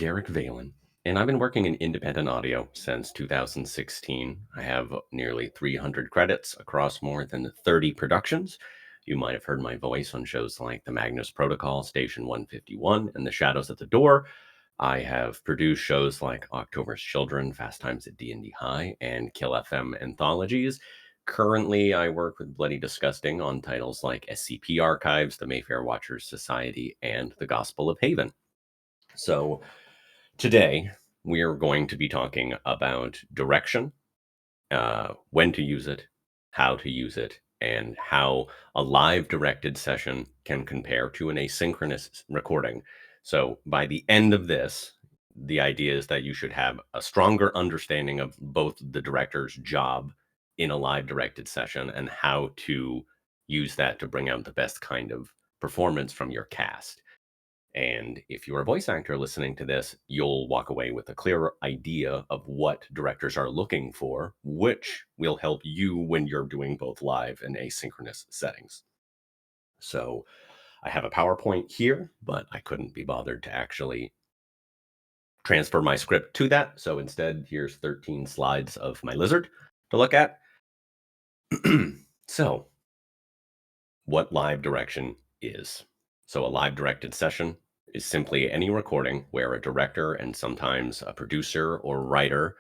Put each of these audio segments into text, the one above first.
Derrick Valen, and I've been working in independent audio since 2016. I have nearly 300 credits across more than 30 productions. You might have heard my voice on shows like The Magnus Protocol, Station 151, and The Shadows at the Door. I have produced shows like October's Children, Fast Times at D&D High, and Kill FM anthologies. Currently, I work with Bloody Disgusting on titles like SCP Archives, The Mayfair Watchers Society, and The Gospel of Haven. So, today, we are going to be talking about direction, when to use it, how to use it, and how a live directed session can compare to an asynchronous recording. So, by the end of this, the idea is that you should have a stronger understanding of both the director's job in a live directed session and how to use that to bring out the best kind of performance from your cast. And if you're a voice actor listening to this, you'll walk away with a clearer idea of what directors are looking for, which will help you when you're doing both live and asynchronous settings. So I have a PowerPoint here, but I couldn't be bothered to actually transfer my script to that. So instead, here's 13 slides of my lizard to look at. So, what live direction is. So, a live directed session is simply any recording where a director and sometimes a producer or writer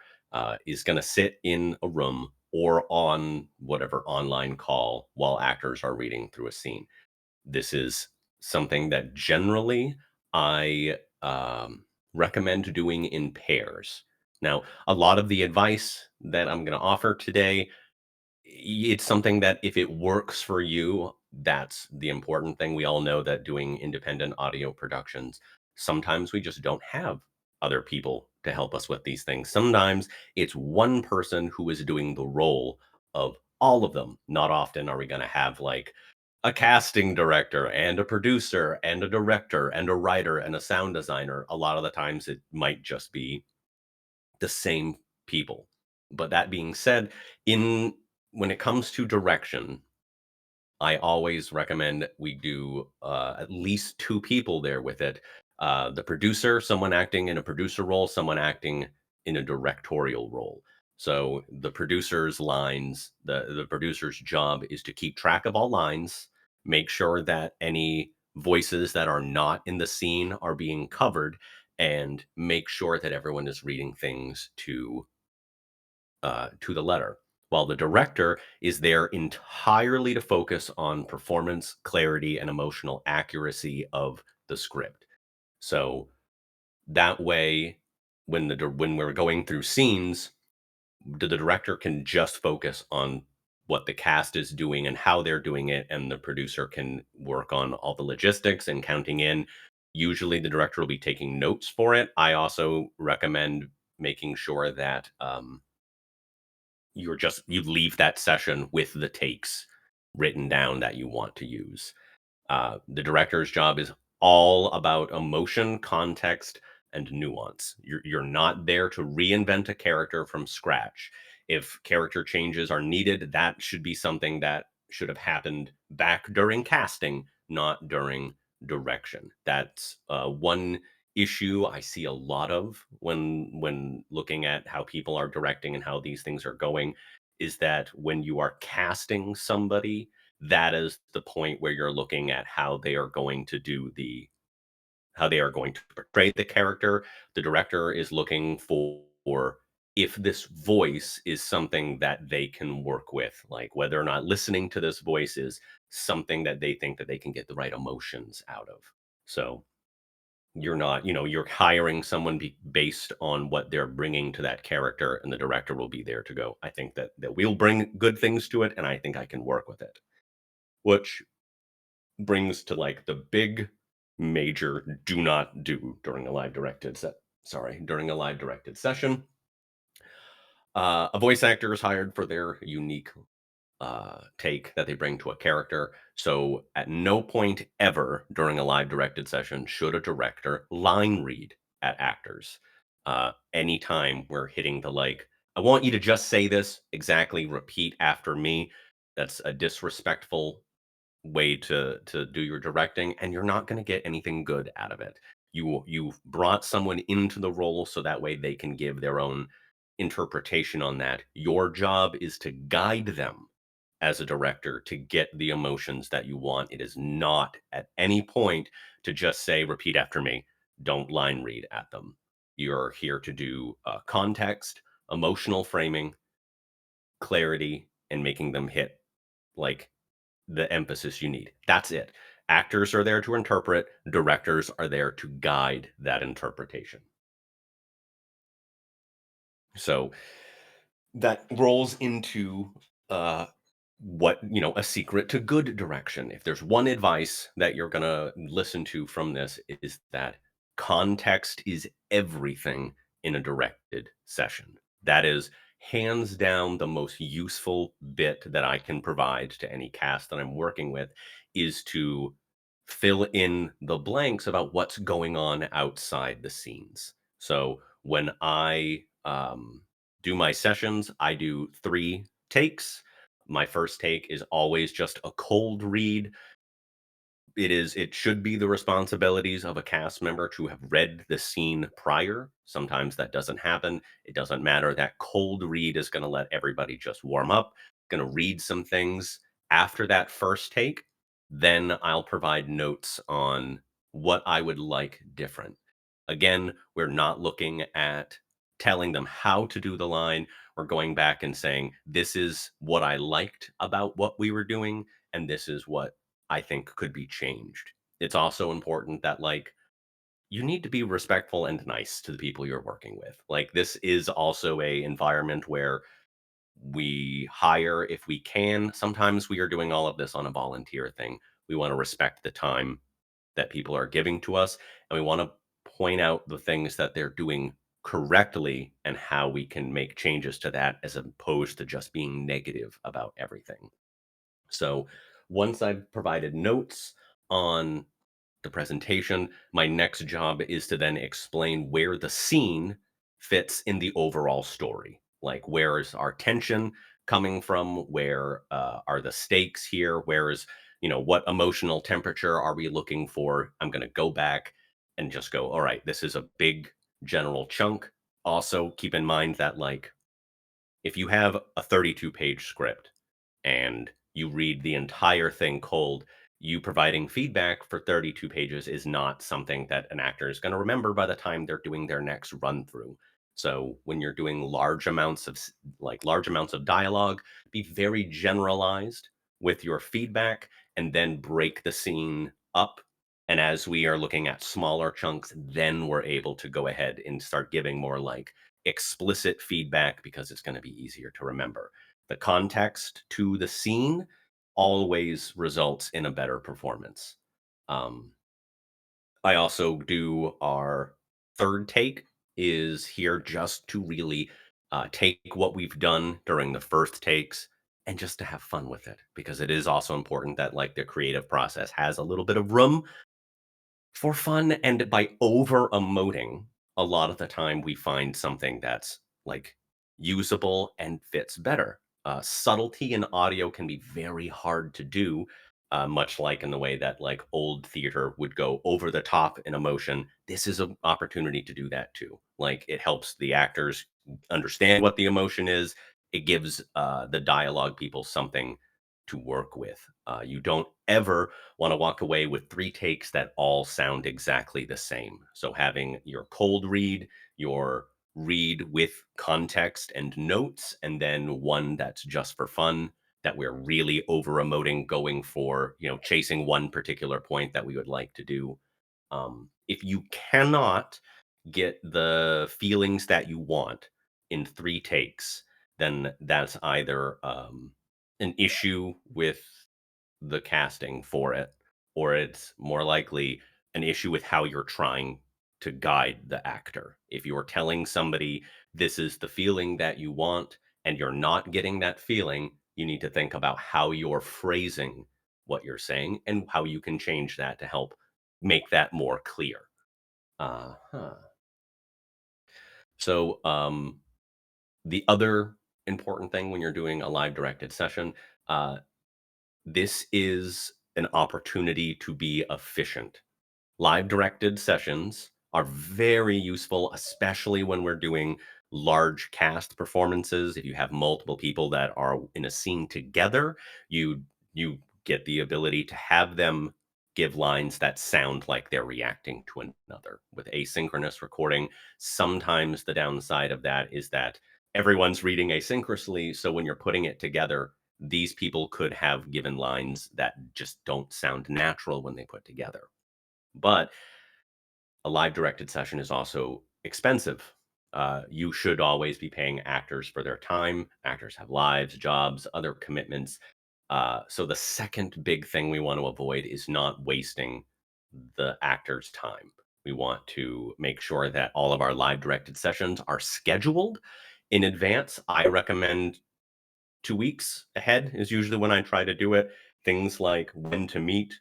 is going to sit in a room or on whatever online call while actors are reading through a scene. This is something that generally I recommend doing in pairs. Now, a lot of the advice that I'm going to offer today, it's something that if it works for you, that's the important thing. We all know that doing independent audio productions, sometimes we just don't have other people to help us with these things. Sometimes it's one person who is doing the role of all of them. Not often are we going to have like a casting director and a producer and a director and a writer and a sound designer. A lot of the times it might just be the same people. But that being said, in when it comes to direction, I always recommend we do at least two people there with it. The producer, someone acting in a producer role, someone acting in a directorial role. So the producer's lines, the producer's job is to keep track of all lines, make sure that any voices that are not in the scene are being covered, and make sure that everyone is reading things to the letter, while the director is there entirely to focus on performance, clarity, and emotional accuracy of the script. So that way, when we're going through scenes, the director can just focus on what the cast is doing and how they're doing it, and the producer can work on all the logistics and counting in. Usually, the director will be taking notes for it. I also recommend making sure that you leave that session with the takes written down that you want to use. The director's job is all about emotion, context, and nuance. You're not there to reinvent a character from scratch. If character changes are needed, that should be something that should have happened back during casting, not during direction. That's one issue I see a lot of when looking at how people are directing and how these things are going, is that when you are casting somebody, that is the point where you're looking at how they are going to how they are going to portray the character. The director is looking for if this voice is something that they can work with, like whether or not listening to this voice is something that they think that they can get the right emotions out of. So you're not, you're hiring someone based on what they're bringing to that character, and the director will be there to go, I think that we'll bring good things to it, and I think I can work with it. Which brings to like the big major do not do during a live directed during a live directed session. A voice actor is hired for their unique take that they bring to a character. So at no point ever during a live directed session should a director line read at actors. Anytime we're hitting the like, I want you to just say this exactly, repeat after me. That's a disrespectful way to do your directing, and you're not going to get anything good out of it. You've brought someone into the role so that way they can give their own interpretation on that. Your job is to guide them as a director to get the emotions that you want. It is not at any point to just say, repeat after me. Don't line read at them. You're here to do context, emotional framing, clarity, and making them hit like the emphasis you need. That's it. Actors are there to interpret, directors are there to guide that interpretation. So that rolls into a secret to good direction. If there's one advice that you're going to listen to from this is that context is everything in a directed session. That is hands down the most useful bit that I can provide to any cast that I'm working with is to fill in the blanks about what's going on outside the scenes. So when I do my sessions, I do 3 takes. My first take is always just a cold read. It should be the responsibilities of a cast member to have read the scene prior. Sometimes that doesn't happen. It doesn't matter. That cold read is gonna let everybody just warm up, gonna read some things after that first take. Then I'll provide notes on what I would like different. Again, we're not looking at telling them how to do the line. We're going back and saying, "This is what I liked about what we were doing, and this is what I think could be changed." It's also important that you need to be respectful and nice to the people you're working with. Like this is also a environment where we hire if we can. Sometimes we are doing all of this on a volunteer thing. We want to respect the time that people are giving to us and we want to point out the things that they're doing correctly and how we can make changes to that as opposed to just being negative about everything. So once I've provided notes on the presentation, my next job is to then explain where the scene fits in the overall story. Like, where is our tension coming from? Where are the stakes here? Where is, what emotional temperature are we looking for? I'm going to go back and just go, all right, this is a big general chunk. Also, keep in mind that, if you have a 32-page script and you read the entire thing cold, you providing feedback for 32 pages is not something that an actor is going to remember by the time they're doing their next run through. So when you're doing large amounts of dialogue, be very generalized with your feedback and then break the scene up. And as we are looking at smaller chunks, then we're able to go ahead and start giving more explicit feedback because it's going to be easier to remember. The context to the scene always results in a better performance. Um, I also do our third take is here just to really take what we've done during the first takes and just to have fun with it because it is also important that the creative process has a little bit of room for fun, and by over emoting, a lot of the time we find something that's usable and fits better. Subtlety in audio can be very hard to do, much like in the way that old theater would go over the top in emotion. This is an opportunity to do that too. Like it helps the actors understand what the emotion is. It gives the dialogue people something to work with. You don't ever want to walk away with 3 takes that all sound exactly the same. So having your cold read, your read with context and notes, and then one that's just for fun that we're really over emoting, going for, chasing one particular point that we would like to do. If you cannot get the feelings that you want in 3 takes, then that's either an issue with the casting for it, or it's more likely an issue with how you're trying to guide the actor. If you're telling somebody this is the feeling that you want and you're not getting that feeling, you need to think about how you're phrasing what you're saying and how you can change that to help make that more clear. Uh-huh. So, the other important thing when you're doing a live directed session, uh, this is an opportunity to be efficient Live directed sessions are very useful, especially when we're doing large cast performances. If you have multiple people that are in a scene together, you get the ability to have them give lines that sound like they're reacting to another. With asynchronous recording, sometimes the downside of that is that everyone's reading asynchronously, so when you're putting it together, these people could have given lines that just don't sound natural when they put together. But a live directed session is also expensive. You should always be paying actors for their time. Actors have lives, jobs, other commitments. So the second big thing we want to avoid is not wasting the actor's time. We want to make sure that all of our live directed sessions are scheduled in advance. I recommend 2 weeks ahead is usually when I try to do it. Things like when to meet,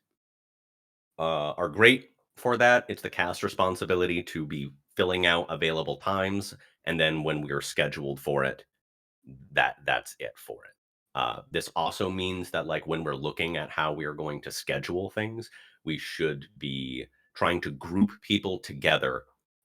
are great for that. It's the cast responsibility to be filling out available times, and then when we're scheduled for it, that's it for it. This also means that, like, when we're looking at how we are going to schedule things, we should be trying to group people together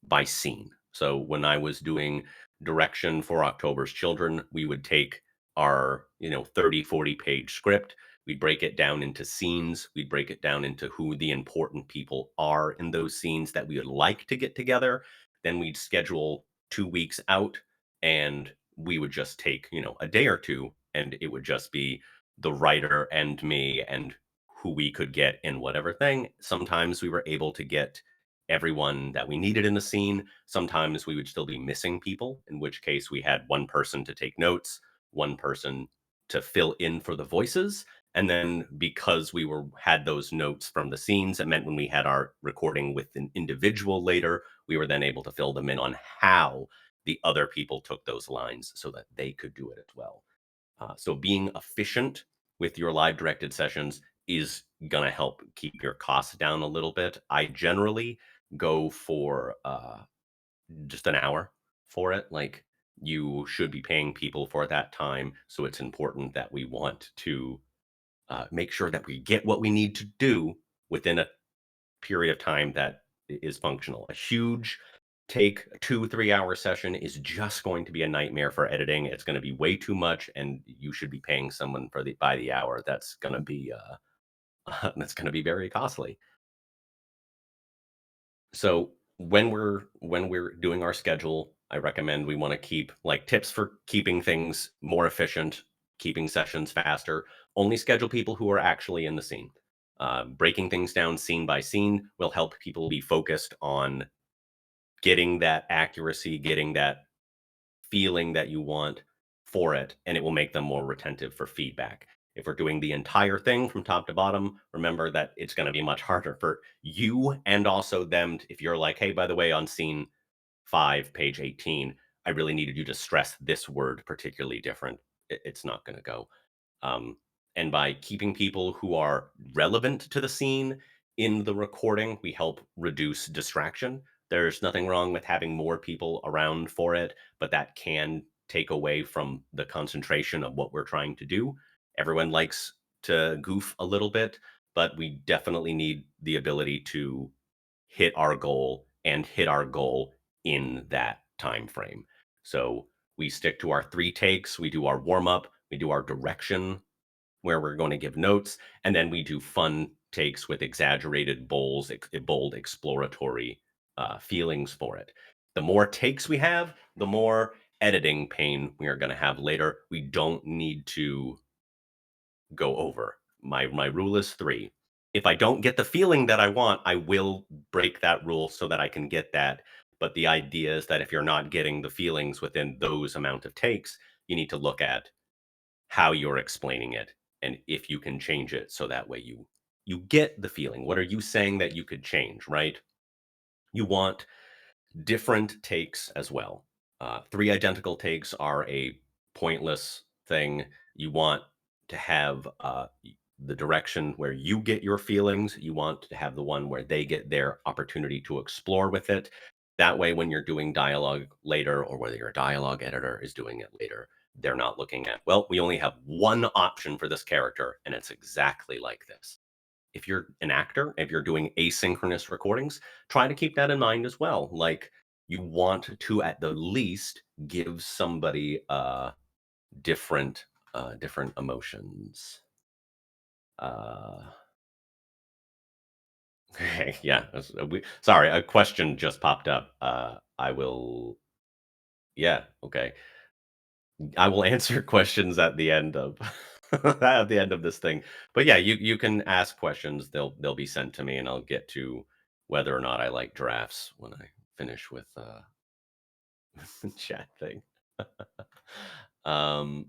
by scene. So when I was doing direction for October's Children, we would take our, 30, 40-page script, we'd break it down into scenes, we'd break it down into who the important people are in those scenes that we would like to get together. Then we'd schedule 2 weeks out, and we would just take, a day or two, and it would just be the writer and me and who we could get in whatever thing. Sometimes we were able to get everyone that we needed in the scene. Sometimes we would still be missing people, in which case we had one person to take notes, one person to fill in for the voices. And then because we were had those notes from the scenes, it meant when we had our recording with an individual later, we were then able to fill them in on how the other people took those lines so that they could do it as well. So being efficient with your live directed sessions is going to help keep your costs down a little bit. I generally go for just an hour for it. Like, you should be paying people for that time. So it's important that we want to make sure that we get what we need to do within a period of time that is functional. A huge take 2, 3 hour session is just going to be a nightmare for editing. It's going to be way too much, and you should be paying someone for the by the hour. That's going to be that's going to be very costly. So when we're doing our schedule, I recommend we want to keep, like, tips for keeping things more efficient, keeping sessions faster. Only schedule people who are actually in the scene. Breaking things down scene by scene will help people be focused on getting that accuracy, getting that feeling that you want for it, and it will make them more retentive for feedback. If we're doing the entire thing from top to bottom, remember that it's going to be much harder for you and also them. If you're like, hey, by the way, on scene 5, page 18, I really needed you to stress this word particularly different. It's not going to go. Um, and by keeping people who are relevant to the scene in the recording, we help reduce distraction. There's nothing wrong with having more people around for it, but that can take away from the concentration of what we're trying to do. Everyone likes to goof a little bit, but we definitely need the ability to hit our goal and hit our goal in that time frame. So we stick to our 3 takes, we do our warm up, we do our direction where we're going to give notes, and then we do fun takes with exaggerated bold exploratory feelings for it. The more takes we have, the more editing pain we are going to have later. We don't need to go over. My rule is 3. If I don't get the feeling that I want, I will break that rule so that I can get that. But the idea is that if you're not getting the feelings within those amount of takes, you need to look at how you're explaining it and if you can change it so that way you get the feeling. What are you saying that you could change, right? You want different takes as well. 3 identical takes are a pointless thing. You want to have the direction where you get your feelings. You want to have the one where they get their opportunity to explore with it. That way, when you're doing dialogue later, or whether your dialogue editor is doing it later, they're not looking at, well, we only have one option for this character, and it's exactly like this. if you're an actor, if you're doing asynchronous recordings, try to keep that in mind as well. Like, you want to at the least give somebody different different emotions. Uh okay, yeah. Sorry, a question just popped up. I will yeah, okay. I will answer questions at the end of at the end of this thing. But yeah, you can ask questions. They'll be sent to me, and I'll get to whether or not I like giraffes when I finish with the chat thing. um,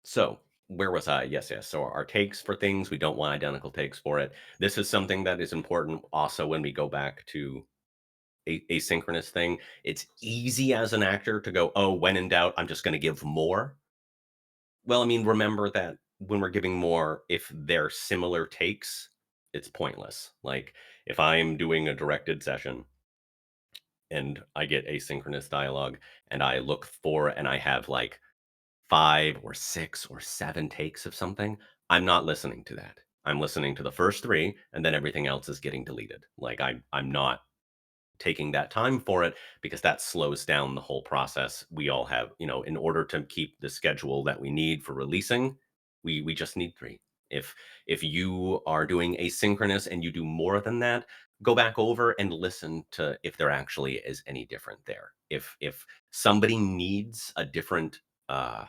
so where was I? Yes, yes. So our takes for things, we don't want identical takes for it. This is something that is important also when we go back to asynchronous thing. It's easy as an actor to go, oh, when in doubt, I'm just going to give more. Well, I mean, remember that when we're giving more, if they're similar takes, it's pointless. Like, if I'm doing a directed session and I get asynchronous dialogue and I look for and I have like 5 or 6 or 7 takes of something, I'm not listening to that. I'm listening to the first 3 and then everything else is getting deleted. Like, I'm not taking that time for it because that slows down the whole process. We all have, in order to keep the schedule that we need for releasing, we just need 3. If you are doing asynchronous and you do more than that, go back over and listen to if there actually is any different there. If somebody needs a different uh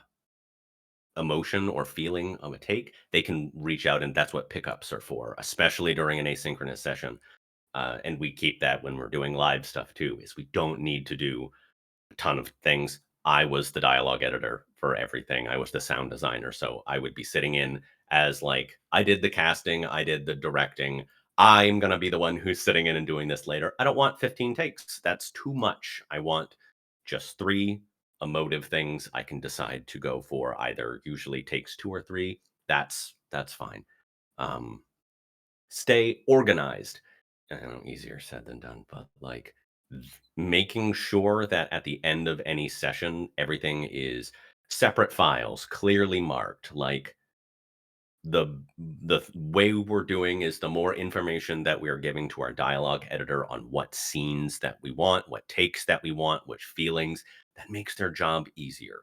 emotion or feeling of a take, they can reach out, and that's what pickups are for, especially during an asynchronous session. And we keep that when we're doing live stuff too, is we don't need to do a ton of things. I was the dialogue editor for everything. I was the sound designer. So I would be sitting in as like, I did the casting, I did the directing. I'm going to be the one who's sitting in and doing this later. I don't want 15 takes. That's too much. I want just 3 emotive things I can decide to go for. Either usually takes 2 or 3. That's fine. Um, Stay organized. I know, easier said than done, but like making sure that at the end of any session, everything is separate files, clearly marked. Like, the way we're doing is the more information that we're giving to our dialogue editor on what scenes that we want, what takes that we want, which feelings, that makes their job easier.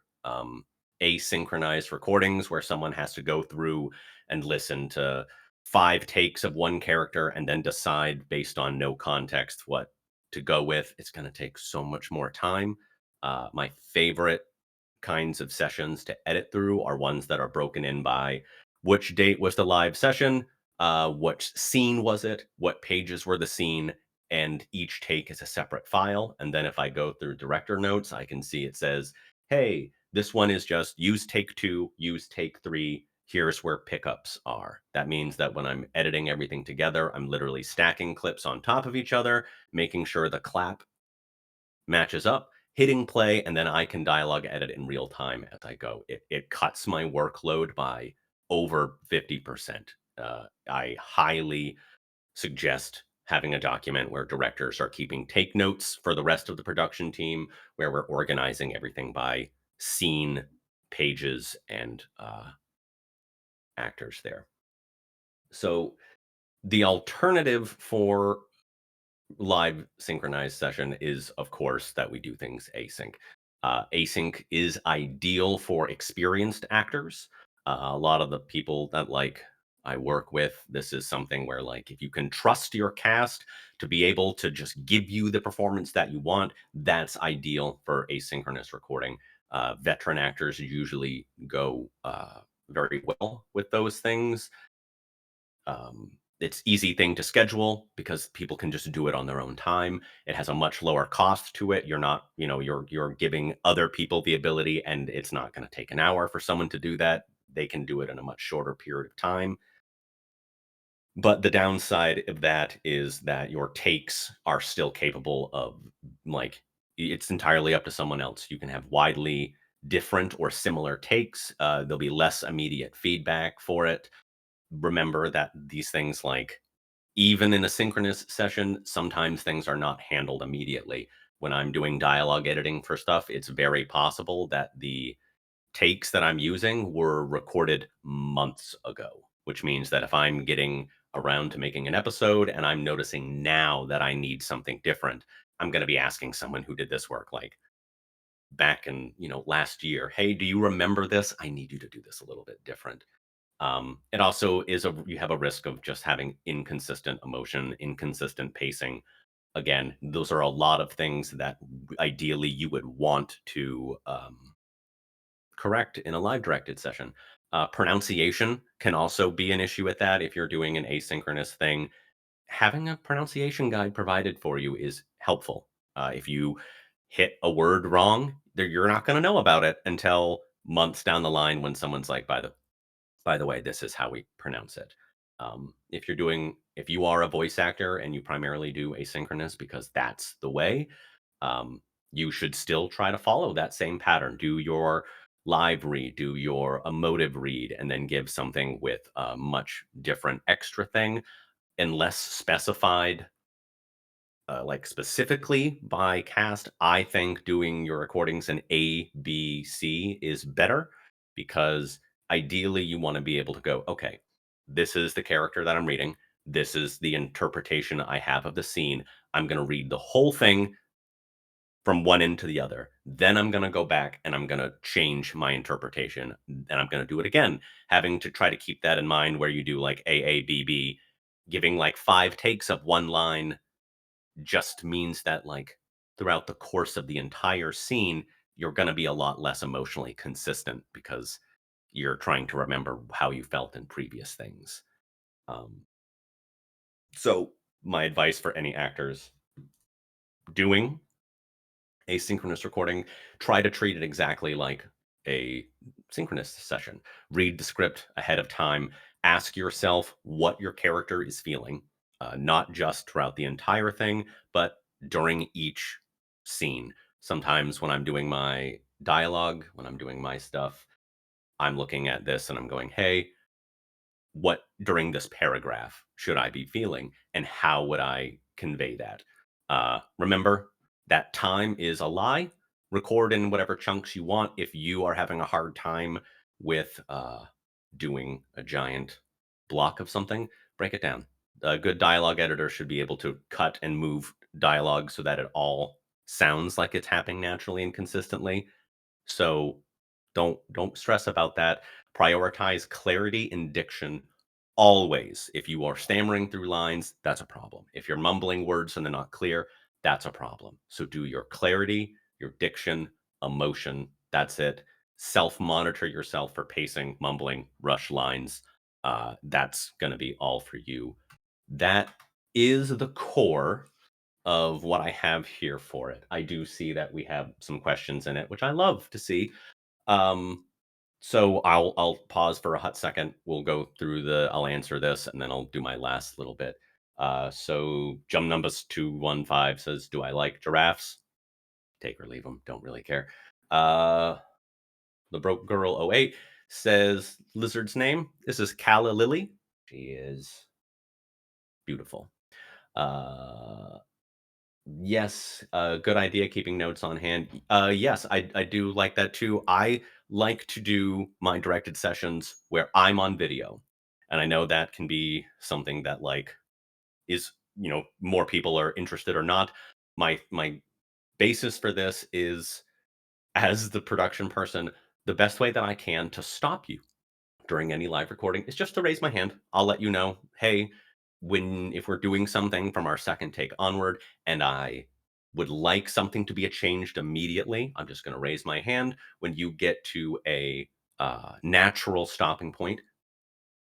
Asynchronized recordings where someone has to go through and listen to 5 takes of one character and then decide based on no context what to go with, it's going to take so much more time. My favorite kinds of sessions to edit through are ones that are broken in by which date was the live session, which scene was it, what pages were the scene, and each take is a separate file. And then if I go through director notes, I can see it says, hey, this one is just use take 2, use take 3. Here's where pickups are. That means that when I'm editing everything together, I'm literally stacking clips on top of each other, making sure the clap matches up, hitting play, and then I can dialogue edit in real time as I go. It cuts my workload by over 50%. I highly suggest having a document where directors are keeping take notes for the rest of the production team, where we're organizing everything by scene, pages, and actors there. So the alternative for live synchronized session is, of course, that we do things async. Async is ideal for experienced actors. A lot of the people that I work with, this is something where like if you can trust your cast to be able to just give you the performance that you want, that's ideal for asynchronous recording. Veteran actors usually go very well with those things. It's easy thing to schedule because people can just do it on their own time. It has a much lower cost to it. You're not, you're giving other people the ability, and it's not going to take an hour for someone to do that. They can do it in a much shorter period of time. But the downside of that is that your takes are still capable of, like, it's entirely up to someone else. You can have widely different or similar takes. There'll be less immediate feedback for it. Remember that these things, like, even in a synchronous session, sometimes things are not handled immediately. When I'm doing dialogue editing for stuff, it's very possible that the takes that I'm using were recorded months ago. which means that if I'm getting around to making an episode and I'm noticing now that I need something different, I'm going to be asking someone who did this work like back in, last year, "Hey, do you remember this? I need you to do this a little bit different." It also is a you have a risk of just having inconsistent emotion, inconsistent pacing. Again, those are a lot of things that ideally you would want to correct in a live directed session. Pronunciation can also be an issue with that if you're doing an asynchronous thing. Having a pronunciation guide provided for you is helpful. If you hit a word wrong, you're not going to know about it until months down the line when someone's like, by the way, this is how we pronounce it. If you are a voice actor and you primarily do asynchronous because that's the way, um, you should still try to follow that same pattern. Do your live read, do your emotive read, and then give something with a much different extra thing and less specified, like specifically by cast. I think doing your recordings in A, B, C is better because ideally you want to be able to go, okay, this is the character that I'm reading. This is the interpretation I have of the scene. I'm going to read the whole thing from one end to the other. Then I'm going to go back and I'm going to change my interpretation and I'm going to do it again, having to try to keep that in mind where you do like AABB, giving like 5 takes of one line just means that like throughout the course of the entire scene, you're going to be a lot less emotionally consistent because you're trying to remember how you felt in previous things. Um, so my advice for any actors doing asynchronous recording, try to treat it exactly like a synchronous session. Read the script ahead of time. Ask yourself what your character is feeling, not just throughout the entire thing, but during each scene. Sometimes when I'm doing my dialogue, when I'm doing my stuff, I'm looking at this and I'm going, hey, what during this paragraph should I be feeling and how would I convey that? Remember that time is a lie. Record in whatever chunks you want. If you are having a hard time with doing a giant block of something, break it down. A good dialogue editor should be able to cut and move dialogue so that it all sounds like it's happening naturally and consistently. So don't stress about that. Prioritize clarity and diction always. If you are stammering through lines, that's a problem. If you're mumbling words and they're not clear, that's a problem. So do your clarity, your diction, emotion. That's it. Self monitor yourself for pacing, mumbling, rush lines. That's going to be all for you. That is the core of what I have here for it. I do see that we have some questions in it, which I love to see. Um, so I'll pause for a hot second. We'll go through I'll answer this and then I'll do my last little bit. So Jum Numbers 215 says, "Do I like giraffes? Take or leave them. Don't really care." Uh, the Broke Girl 08 says, "Lizard's name. This is Calla Lily. She is beautiful." Uh, Yes, good idea keeping notes on hand. Yes, I do like that too. I like to do my directed sessions where I'm on video. And I know that can be something that like is, more people are interested or not. My basis for this is as the production person, the best way that I can to stop you during any live recording is just to raise my hand. I'll let you know, hey, if we're doing something from our second take onward and I would like something to be changed immediately, I'm just going to raise my hand. When you get to a natural stopping point,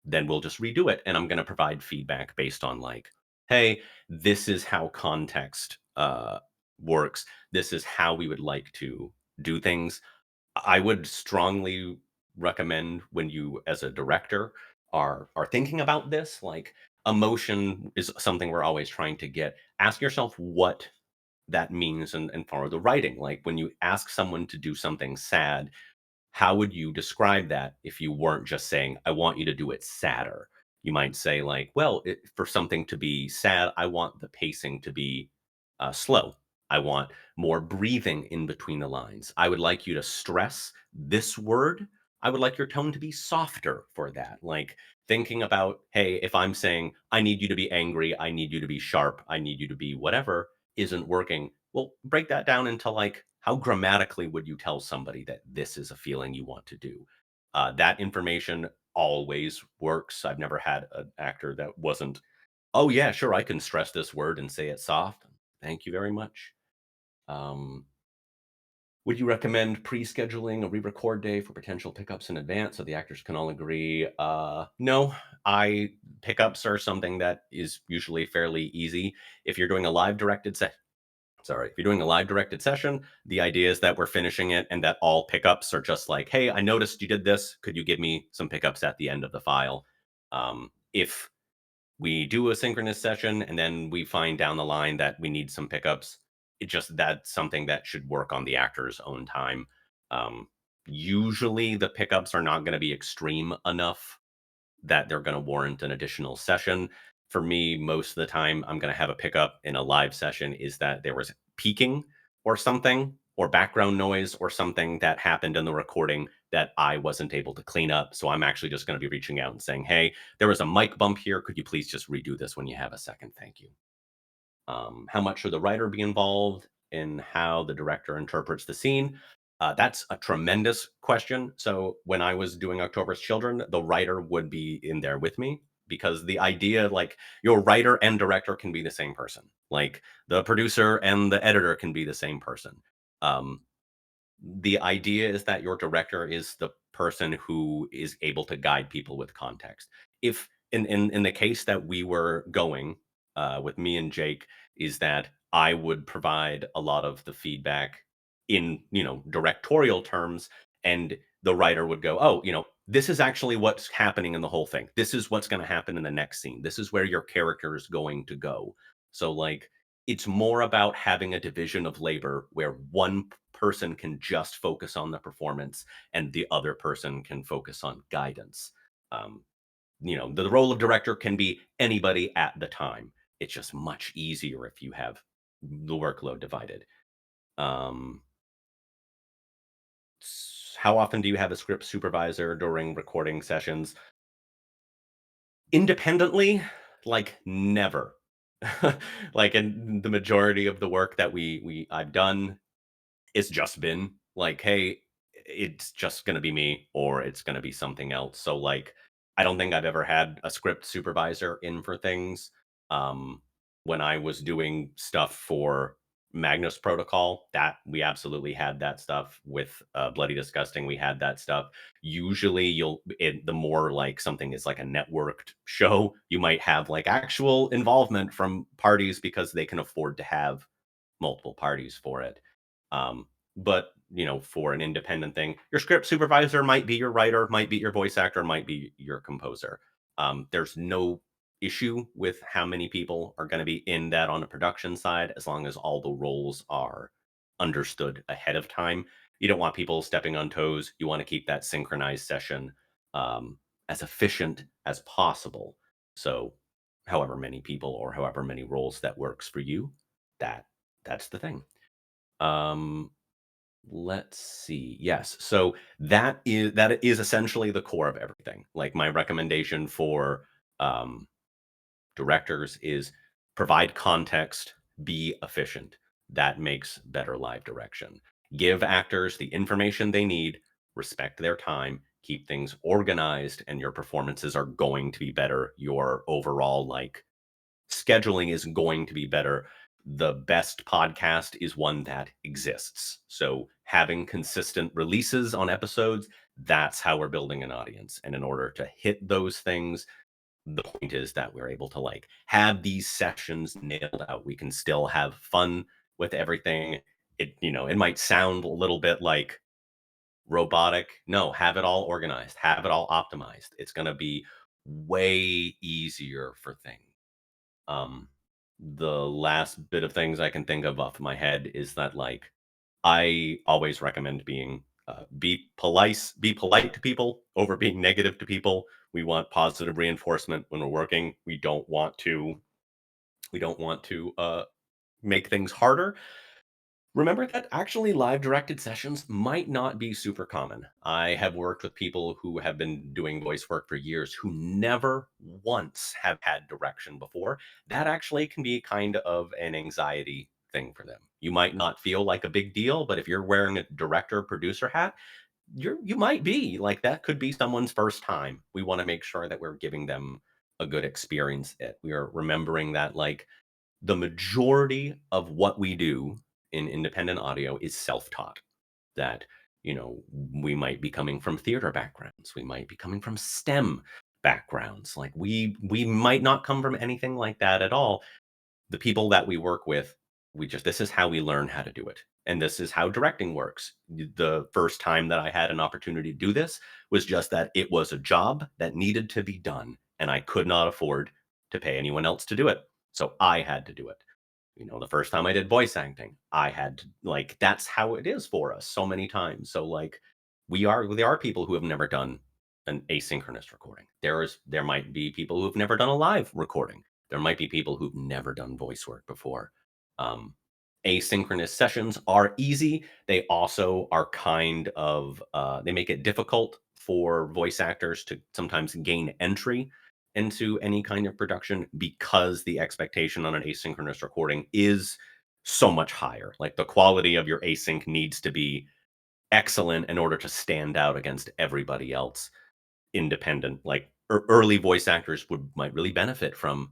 then we'll just redo it. And I'm going to provide feedback based on like, hey, this is how context works. This is how we would like to do things. I would strongly recommend when you, as a director, are thinking about this, like emotion is something we're always trying to get. Ask yourself what that means and follow the writing. Like when you ask someone to do something sad, how would you describe that if you weren't just saying, I want you to do it sadder? You might say, like, well, for something to be sad, I want the pacing to be slow. I want more breathing in between the lines. I would like you to stress this word I would like your tone to be softer for that. Like thinking about, hey, if I'm saying, I need you to be angry, I need you to be sharp, I need you to be whatever, isn't working. Well, break that down into like, how grammatically would you tell somebody that this is a feeling you want to do? That information always works. I've never had an actor that wasn't, oh, yeah, sure, I can stress this word and say it soft. Thank you very much. Um, would you recommend pre-scheduling a re-record day for potential pickups in advance so the actors can all agree? No, I pickups are something that is usually fairly easy. If you're doing a live directed sorry, if you're doing a live directed session, the idea is that we're finishing it and that all pickups are just like, hey, I noticed you did this. Could you give me some pickups at the end of the file? If we do a synchronous session and then we find down the line that we need some pickups, it just that's something that should work on the actor's own time. um, Usually the pickups are not going to be extreme enough that they're going to warrant an additional session. For me, most of the time, I'm going to have a pickup in a live session is that there was peaking or something, or background noise or something that happened in the recording that I wasn't able to clean up. So I'm actually just going to be reaching out and saying, hey, there was a mic bump here. Could you please just redo this when you have a second? Thank you. How much should the writer be involved in how the director interprets the scene? That's a tremendous question. So when I was doing October's Children, the writer would be in there with me because the idea, like your writer and director can be the same person, like the producer and the editor can be the same person. Um, the idea is that your director is the person who is able to guide people with context. If in the case that we were going with me and Jake, is that I would provide a lot of the feedback in directorial terms, and the writer would go, oh, this is actually what's happening in the whole thing. This is what's going to happen in the next scene. This is where your character is going to go. So like it's more about having a division of labor where one person can just focus on the performance and the other person can focus on guidance. Um, the role of director can be anybody at the time. It's just much easier if you have the workload divided. Um, how often do you have a script supervisor during recording sessions? Independently, like never. Like in the majority of the work that I've done, it's just been like, "Hey, it's just gonna be me or it's gonna be something else." So, like, I don't think I've ever had a script supervisor in for things. Um, when I was doing stuff for Magnus Protocol, that we absolutely had that stuff. With, Bloody Disgusting, we had that stuff. Usually, the more like something is like a networked show, you might have, like, actual involvement from parties because they can afford to have multiple parties for it. But for an independent thing, your script supervisor might be your writer, might be your voice actor, might be your composer. There's no issue with how many people are going to be in that on the production side, as long as all the roles are understood ahead of time. You don't want people stepping on toes. You want to keep that synchronized session um, as efficient as possible. So, however many people or however many roles that works for you, that that's the thing. Um, let's see. Yes. So that is essentially the core of everything. Like my recommendation for um directors is provide context, be efficient. That makes better live direction. Give actors the information they need, respect their time, keep things organized, and your performances are going to be better. Your overall like scheduling is going to be better. The best podcast is one that exists. So having consistent releases on episodes, that's how we're building an audience. And in order to hit those things, the point is that we're able to like have these sessions nailed out. We can still have fun with everything. It might sound a little bit like robotic. No, have it all organized, have it all optimized. It's going to be way easier for things. um, the last bit of things I can think of off my head is that like I always recommend be polite to people over being negative to people. We want positive reinforcement when we're working. We don't want to make things harder. Remember that actually live directed sessions might not be super common. I have worked with people who have been doing voice work for years who never once have had direction before. That actually can be kind of an anxiety thing for them. You might not feel like a big deal, but if you're wearing a director producer hat, you might be like that could be someone's first time. We want to make sure that we're giving them a good experience. We are remembering that like the majority of what we do in independent audio is self-taught. That, we might be coming from theater backgrounds, we might be coming from STEM backgrounds. Like we might not come from anything like that at all. The people that we work with, we just this is how we learn how to do it. And this is how directing works. The first time that I had an opportunity to do this was just that it was a job that needed to be done, and I could not afford to pay anyone else to do it. So I had to do it. The first time I did voice acting, I had to like that's how it is for us so many times. So like there are people who have never done an asynchronous recording. There might be people who've never done a live recording. There might be people who've never done voice work before. Um, Asynchronous sessions are easy. They also are they make it difficult for voice actors to sometimes gain entry into any kind of production because the expectation on an asynchronous recording is so much higher. Like the quality of your async needs to be excellent in order to stand out against everybody else. Independent, like early voice actors might really benefit from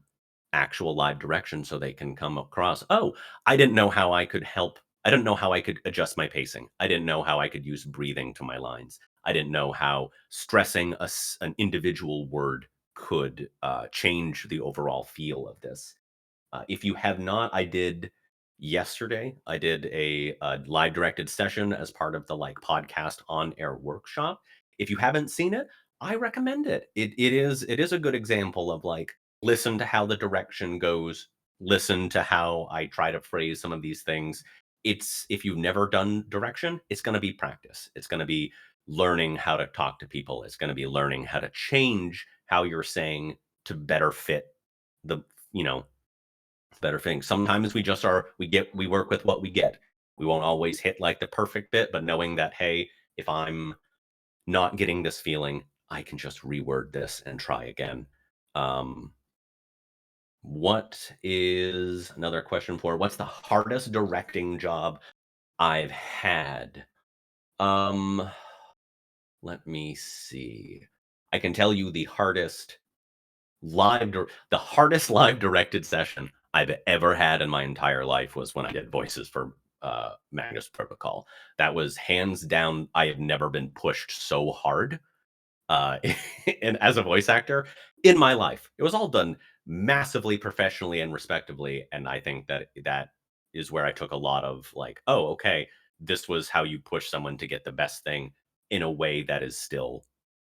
actual live direction so they can come across, oh, I didn't know how I could help. I didn't know how I could adjust my pacing. I didn't know how I could use breathing to my lines. I didn't know how stressing an individual word could change the overall feel of this. If you have not, I did yesterday. I did a live directed session as part of the like podcast on air workshop. If you haven't seen it, I recommend it. It is a good example of like listen to how the direction goes, listen to how I try to phrase some of these things. It's if you've never done direction, it's going to be practice. It's going to be learning how to talk to people. It's going to be learning how to change how you're saying to better fit the you know better thing. Sometimes we work with what we get. We won't always hit like the perfect bit, but knowing that, hey, if I'm not getting this feeling, I can just reword this and try again. Um, what is another question for what's the hardest directing job I've had? Um, Let me see. I can tell you the hardest live directed session I've ever had in my entire life was when I did voices for Magnus Protocol. That was hands down. I have never been pushed so hard, uh, and as a voice actor in my life. It was all done massively professionally and respectably, and I think that that is where I took a lot of like, oh, okay, this was how you push someone to get the best thing in a way that is still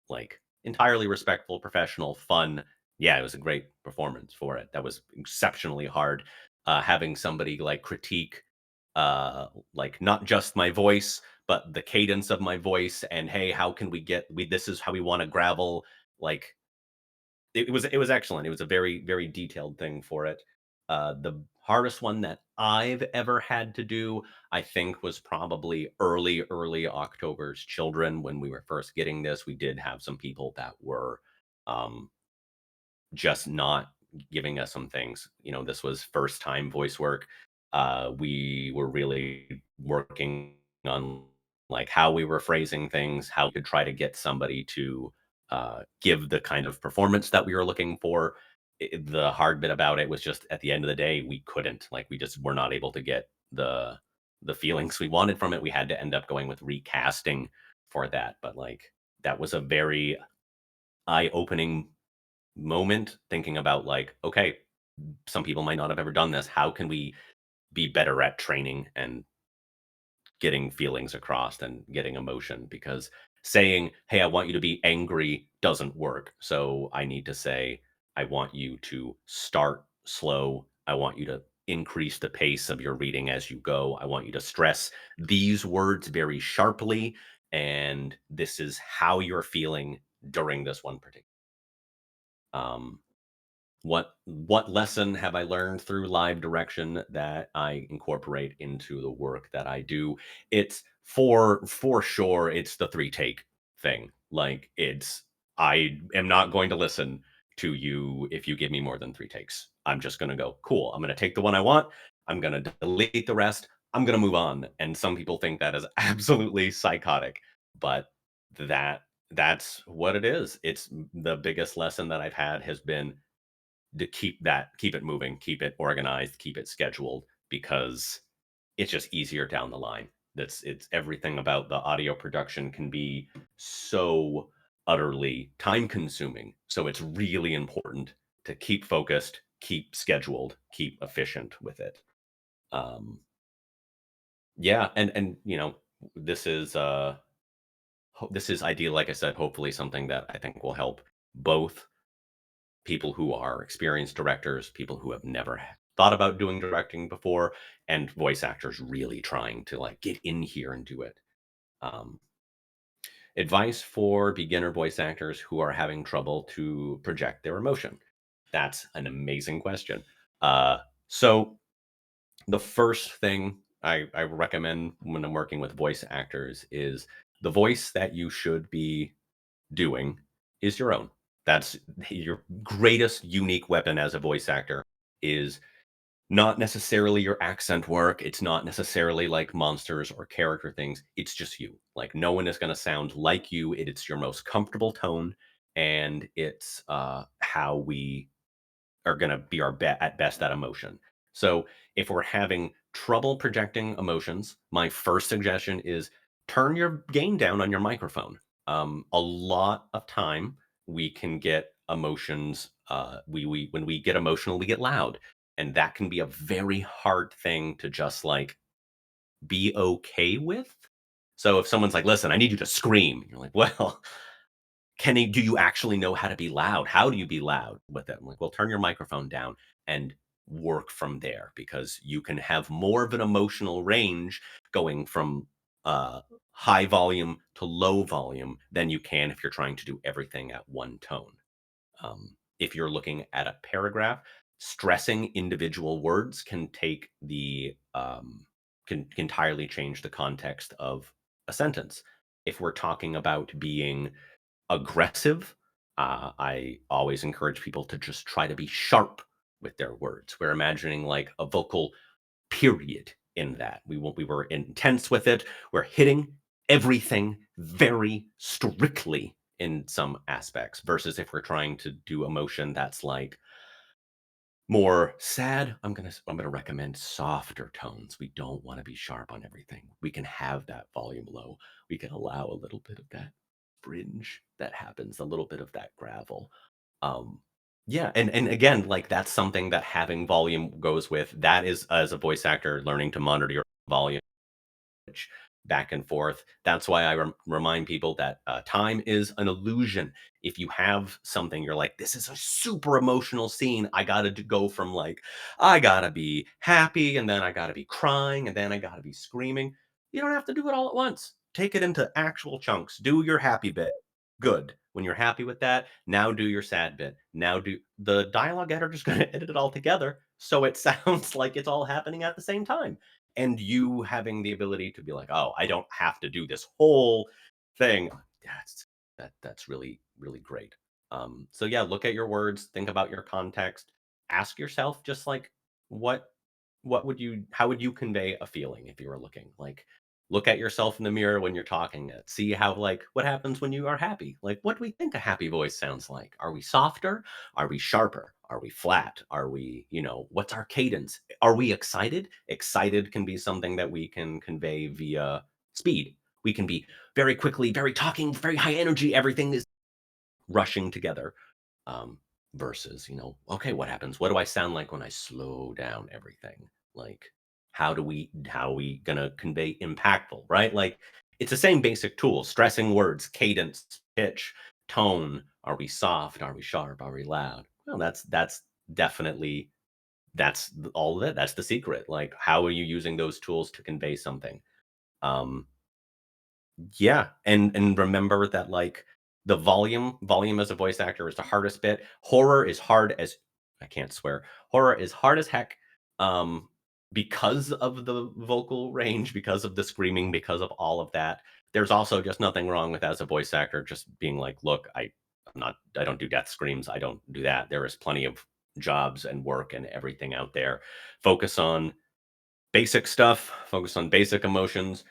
like entirely respectful, professional, fun. Yeah, it was a great performance for it. That was exceptionally hard. Having somebody like critique, like not just my voice, but the cadence of my voice, and hey, how can we get we? This is how we want to gravel. Like it was excellent. It was a very very detailed thing for it. The hardest one that I've ever had to do, I think, was probably early October's Children. When we were first getting this, we did have some people that were um, just not giving us some things. This was first time voice work. We were really working on like how we were phrasing things, how we could try to get somebody to give the kind of performance that we were looking for. The hard bit about it was just at the end of the day, we couldn't like we just were not able to get the feelings we wanted from it. We had to end up going with recasting for that. But like that was a very eye-opening moment thinking about like, okay, some people might not have ever done this. How can we be better at training and getting feelings across and getting emotion? Because saying, hey, I want you to be angry doesn't work. So I need to say, I want you to start slow. I want you to increase the pace of your reading as you go. I want you to stress these words very sharply. And this is how you're feeling during this one particular. Um, what lesson have I learned through live direction that I incorporate into the work that I do? It's for sure it's the 3 take thing. Like it's I am not going to listen to you if you give me more than 3 takes. I'm just going to go, "Cool. I'm going to take the one I want. I'm going to delete the rest. I'm going to move on." And some people think that is absolutely psychotic, but that that's what it is. It's the biggest lesson that I've had has been to keep it moving, keep it organized, keep it scheduled because it's just easier down the line. It's everything about the audio production can be so utterly time consuming. So it's really important to keep focused, keep scheduled, keep efficient with it. Um yeah, and this is this is ideal like I said, hopefully something that I think will help both people who are experienced directors, people who have never thought about doing directing before, and voice actors really trying to like get in here and do it. Um, Advice for beginner voice actors who are having trouble to project their emotion. That's an amazing question. Uh, so the first thing I recommend when I'm working with voice actors is the voice that you should be doing is your own. That's your greatest unique weapon as a voice actor is not necessarily your accent work. It's not necessarily like monsters or character things. It's just you. Like no one is going to sound like you. It's your most comfortable tone, and it's how we are going to be our at best at emotion. So if we're having trouble projecting emotions, my first suggestion is turn your gain down on your microphone. A lot of time we can get emotions. We when we get emotional, we get loud, and that can be a very hard thing to just like be okay with. So if someone's like, "Listen, I need you to scream," you're like, "Well, do you actually know how to be loud? How do you be loud with it?" I'm like, well, turn your microphone down and work from there because you can have more of an emotional range going from uh, high volume to low volume than you can if you're trying to do everything at one tone. If you're looking at a paragraph, stressing individual words can take the can entirely change the context of a sentence. If we're talking about being aggressive, I always encourage people to just try to be sharp with their words. We're imagining like a vocal period in that. We were intense with it. We're hitting everything very strictly in some aspects versus if we're trying to do emotion that's like more sad, I'm gonna recommend softer tones. We don't want to be sharp on everything. We can have that volume low. We can allow a little bit of that fringe that happens, a little bit of that gravel. Um, yeah, and again, like that's something that having volume goes with. That is as a voice actor learning to monitor your volume switch back and forth. That's why I remind people that time is an illusion. If you have something, you're like, this is a super emotional scene. I got to go from like, I got to be happy, and then I got to be crying, and then I got to be screaming. You don't have to do it all at once. Take it into actual chunks. Do your happy bit. Good. When you're happy with that, now do your sad bit. Now do the dialogue editor's going to edit it all together so it sounds like it's all happening at the same time and you having the ability to be like, "Oh, I don't have to do this whole thing." That's really great. So yeah, look at your words, think about your context, ask yourself just like what how would you convey a feeling if you were looking like look at yourself in the mirror when you're talking it see how like what happens when you are happy like what do we think a happy voice sounds like are we softer are we sharper are we flat are we what's our cadence are we excited? Excited can be something that we can convey via speed. We can be very quickly, very talking, very high energy. Everything is rushing together. Um, Versus, okay, what happens? What do I sound like when I slow down everything? Like, how are we gonna convey impactful, right? Like, it's the same basic tool: stressing words, cadence, pitch, tone. Are we soft? Are we sharp? Are we loud? Well, that's definitely all of it. That's the secret. Like, how are you using those tools to convey something? Um, yeah, and remember that like the volume as a voice actor is the hardest bit. Horror is hard as I can't swear. Horror is hard as heck, um, because of the vocal range, because of the screaming, because of all of that. There's also just nothing wrong with as a voice actor just being like, "Look, I don't do death screams. I don't do that. There is plenty of jobs and work and everything out there. Focus on basic stuff, focus on basic emotions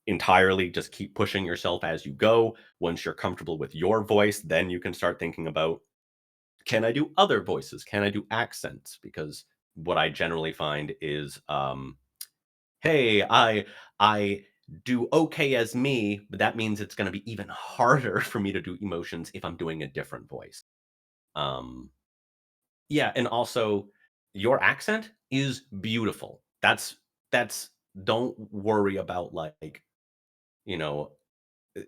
entirely. Just keep pushing yourself as you go. Once you're comfortable with your voice, then you can start thinking about, can I do other voices? Can I do accents? Because what I generally find is, hey, I do okay as me, but that means it's going to be even harder for me to do emotions if I'm doing a different voice. Um, yeah, and also your accent is beautiful. That's don't worry about like, you know,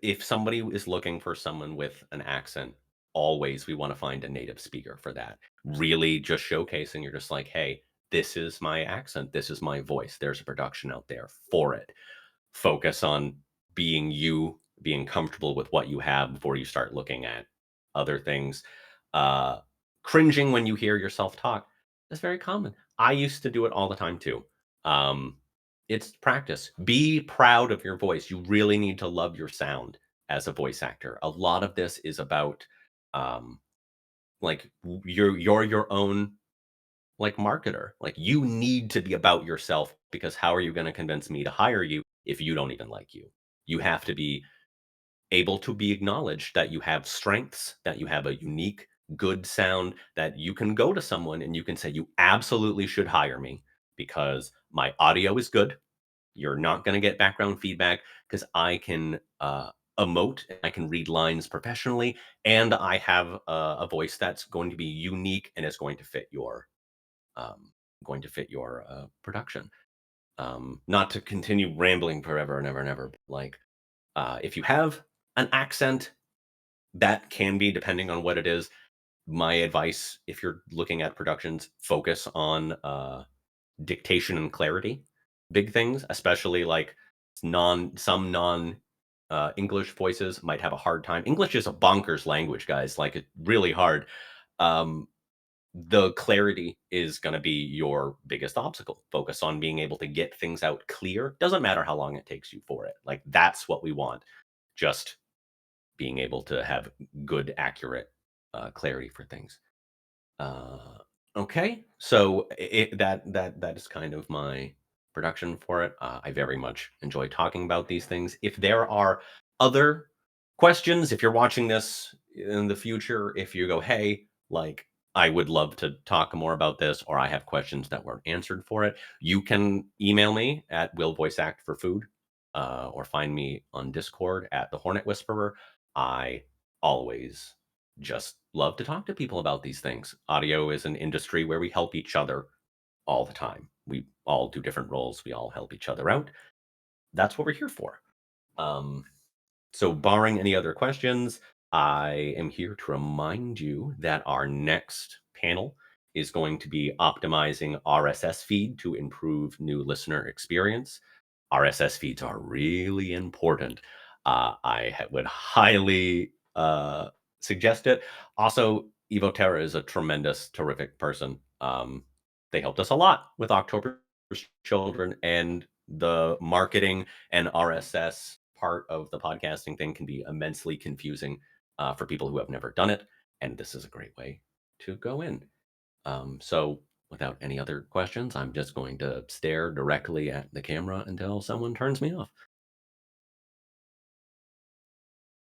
if somebody is looking for someone with an accent, always we want to find a native speaker for that. Really just showcasing, you're just like, hey, this is my accent, this is my voice. There's a production out there for it. Focus on being you, being comfortable with what you have before you start looking at other things. Uh, Cringing when you hear yourself talk is very common. I used to do it all the time too. Um, it's practice. Be proud of your voice. You really need to love your sound as a voice actor. A lot of this is about um, you're your own like marketer. Like you need to be about yourself because how are you going to convince me to hire you if you don't even like you? You have to be able to be acknowledged that you have strengths, that you have a unique, good sound, that you can go to someone and you can say, you absolutely should hire me because my audio is good. You're not going to get background feedback because I can emote, I can read lines professionally, and I have a voice that's going to be unique and is um, going to fit your production. Not to continue rambling forever and ever and ever, but like if you have an accent, that can be depending on what it is. My advice, if you're looking at productions, focus on dictation and clarity. Big things, especially like non English voices might have a hard time. English is a bonkers language, guys. Like it's really hard. Um, the clarity is going to be your biggest obstacle. Focus on being able to get things out clear. Doesn't matter how long it takes you for it. Like that's what we want. Just being able to have good, accurate clarity for things. Uh, okay, so that is kind of my production for it. I very much enjoy talking about these things. If there are other questions, if you're watching this in the future, if you go, hey, like I would love to talk more about this, or I have questions that weren't answered for it, you can email me at Will Voice Act for Food, or find me on Discord at the Hornet Whisperer. I always just love to talk to people about these things. Audio is an industry where we help each other all the time. We all do different roles. We all help each other out. That's what we're here for. Um, so, barring any other questions, I am here to remind you that our next panel is going to be optimizing RSS feed to improve new listener experience. RSS feeds are really important. Would highly suggest it. Also, Evo Terra is a tremendous, terrific person. They helped us a lot with October's Children, and the marketing and RSS part of the podcasting thing can be immensely confusing for people who have never done it. And this is a great way to go in. So, without any other questions, I'm just going to stare directly at the camera until someone turns me off.